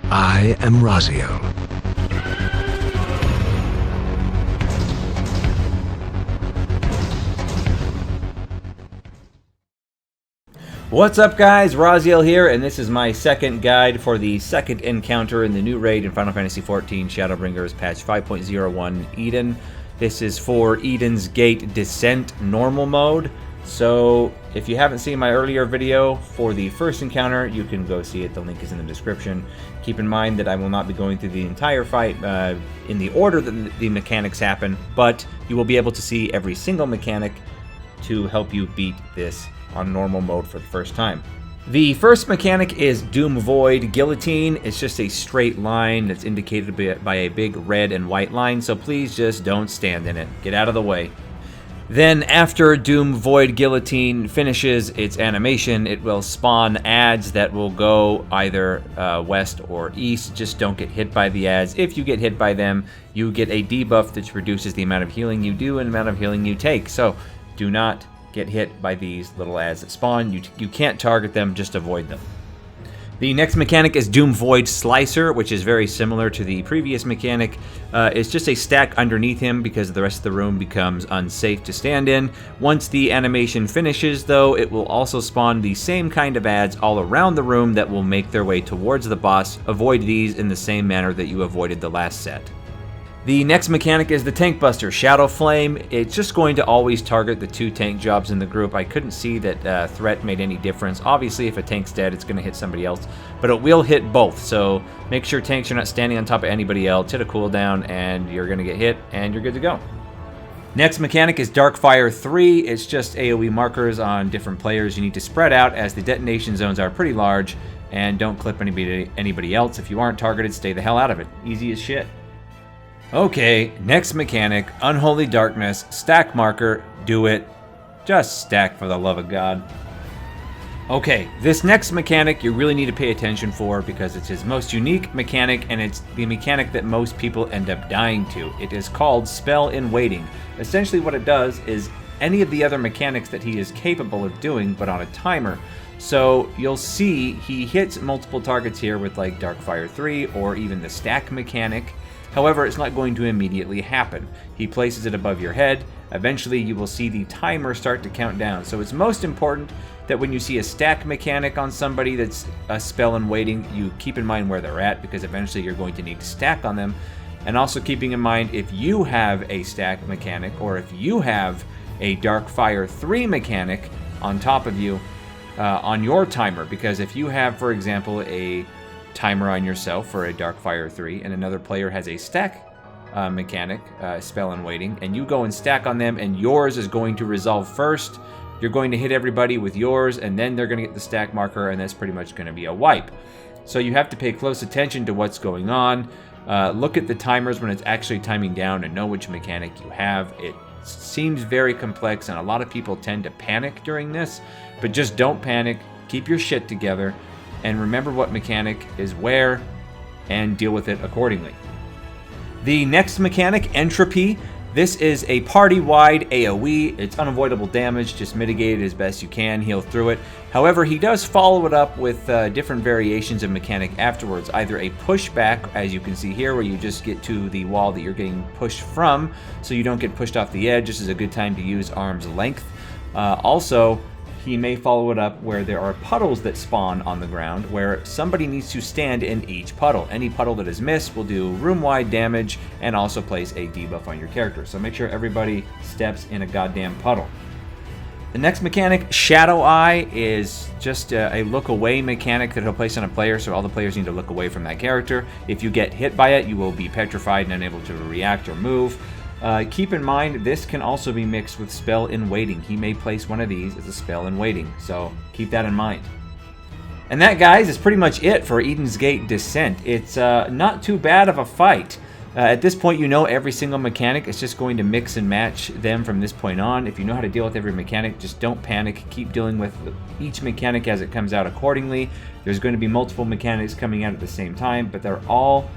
I am Raziel. What's up, guys? Raziel here, and this is my second guide for the second encounter in the new raid in Final Fantasy XIV Shadowbringers patch 5.01 Eden. This is for Eden's Gate Descent normal mode. So if you haven't seen my earlier video for the first encounter, you can go see it. The link is in the description. Keep in mind that I will not be going through the entire fight in the order that the mechanics happen, but you will be able to see every single mechanic to help you beat this on normal mode for the first time. The first mechanic is Doom Void Guillotine. It's just a straight line that's indicated by a big red and white line, so please just don't stand in it. Get out of the way. Then after Doom Void Guillotine finishes its animation, it will spawn ads that will go either west or east. Just don't get hit by the ads. If you get hit by them, you get a debuff that reduces the amount of healing you do and the amount of healing you take. So do not get hit by these little ads that spawn. You can't target them, just avoid them. The next mechanic is Doom Void Slicer, which is very similar to the previous mechanic. It's just a stack underneath him because the rest of the room becomes unsafe to stand in. Once the animation finishes, though, it will also spawn the same kind of ads all around the room that will make their way towards the boss. Avoid these in the same manner that you avoided the last set. The next mechanic is the Tank Buster, Shadowflame. It's just going to always target the two tank jobs in the group. I couldn't see that threat made any difference. Obviously, if a tank's dead, it's going to hit somebody else, but it will hit both. So make sure tanks are not standing on top of anybody else. Hit a cooldown, and you're going to get hit, and you're good to go. Next mechanic is FFXIV. It's just AoE markers on different players. You need to spread out as the detonation zones are pretty large, and don't clip anybody else. If you aren't targeted, stay the hell out of it. Easy as shit. Okay, next mechanic, Unholy Darkness, stack marker, do it. Just stack for the love of God. Okay, this next mechanic you really need to pay attention for because it's his most unique mechanic and it's the mechanic that most people end up dying to. It is called Spell in Waiting. Essentially what it does is any of the other mechanics that he is capable of doing but on a timer. So you'll see he hits multiple targets here with like FFXIV or even the stack mechanic. However, it's not going to immediately happen. He places it above your head. Eventually, you will see the timer start to count down. So it's most important that when you see a stack mechanic on somebody that's a spell in waiting, you keep in mind where they're at because eventually you're going to need to stack on them. And also keeping in mind if you have a stack mechanic or if you have a FFXIV mechanic on top of you on your timer. Because if you have, for example, a timer on yourself for a FFXIV and another player has a stack mechanic, spell in waiting, and you go and stack on them and yours is going to resolve first, you're going to hit everybody with yours and then they're going to get the stack marker and that's pretty much going to be a wipe. So you have to pay close attention to what's going on. Look at the timers when it's actually timing down and know which mechanic you have. It seems very complex and a lot of people tend to panic during this, but just don't panic. Keep your shit together. And remember what mechanic is where, and deal with it accordingly. The next mechanic, Entropy. This is a party-wide AoE. It's unavoidable damage, just mitigate it as best you can, heal through it. However, he does follow it up with different variations of mechanic afterwards. Either a pushback, as you can see here, where you just get to the wall that you're getting pushed from, so you don't get pushed off the edge. This is a good time to use arm's length. Also, he may follow it up where there are puddles that spawn on the ground where somebody needs to stand in each puddle. Any puddle that is missed will do room-wide damage and also place a debuff on your character. So make sure everybody steps in a goddamn puddle. The next mechanic, Shadow Eye, is just a look-away mechanic that he'll place on a player, so all the players need to look away from that character. If you get hit by it, you will be petrified and unable to react or move. Keep in mind, this can also be mixed with Spell in Waiting. He may place one of these as a Spell in Waiting, so keep that in mind. And that, guys, is pretty much it for Eden's Gate Descent. It's not too bad of a fight. At this point, you know every single mechanic. It's just going to mix and match them from this point on. If you know how to deal with every mechanic, just don't panic. Keep dealing with each mechanic as it comes out accordingly. There's going to be multiple mechanics coming out at the same time, but they're all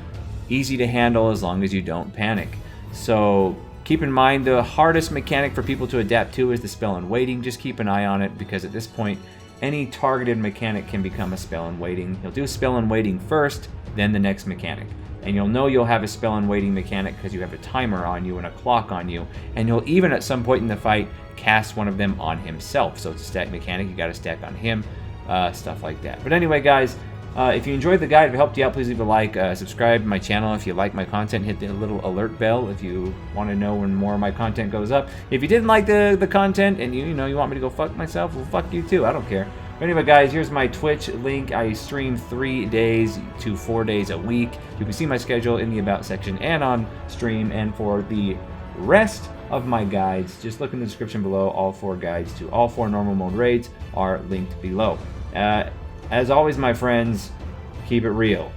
easy to handle as long as you don't panic. So keep in mind the hardest mechanic for people to adapt to is the Spell in Waiting. Just keep an eye on it because at this point any targeted mechanic can become a spell in waiting. You'll do a spell in waiting first, then the next mechanic. And you'll know you'll have a spell in waiting mechanic because you have a timer on you and a clock on you. And you'll even at some point in the fight cast one of them on himself. So it's a stack mechanic, you got to stack on him, stuff like that. But anyway, guys, if you enjoyed the guide, if it helped you out, please leave a like, subscribe to my channel if you like my content, hit the little alert bell if you want to know when more of my content goes up. If you didn't like the content and you want me to go fuck myself, well, fuck you too, I don't care. But anyway, guys, here's my Twitch link. I stream 3 days to 4 days a week. You can see my schedule in the About section and on stream. And for the rest of my guides, just look in the description below. All 4 guides to all 4 normal mode raids are linked below. As always, my friends, keep it real.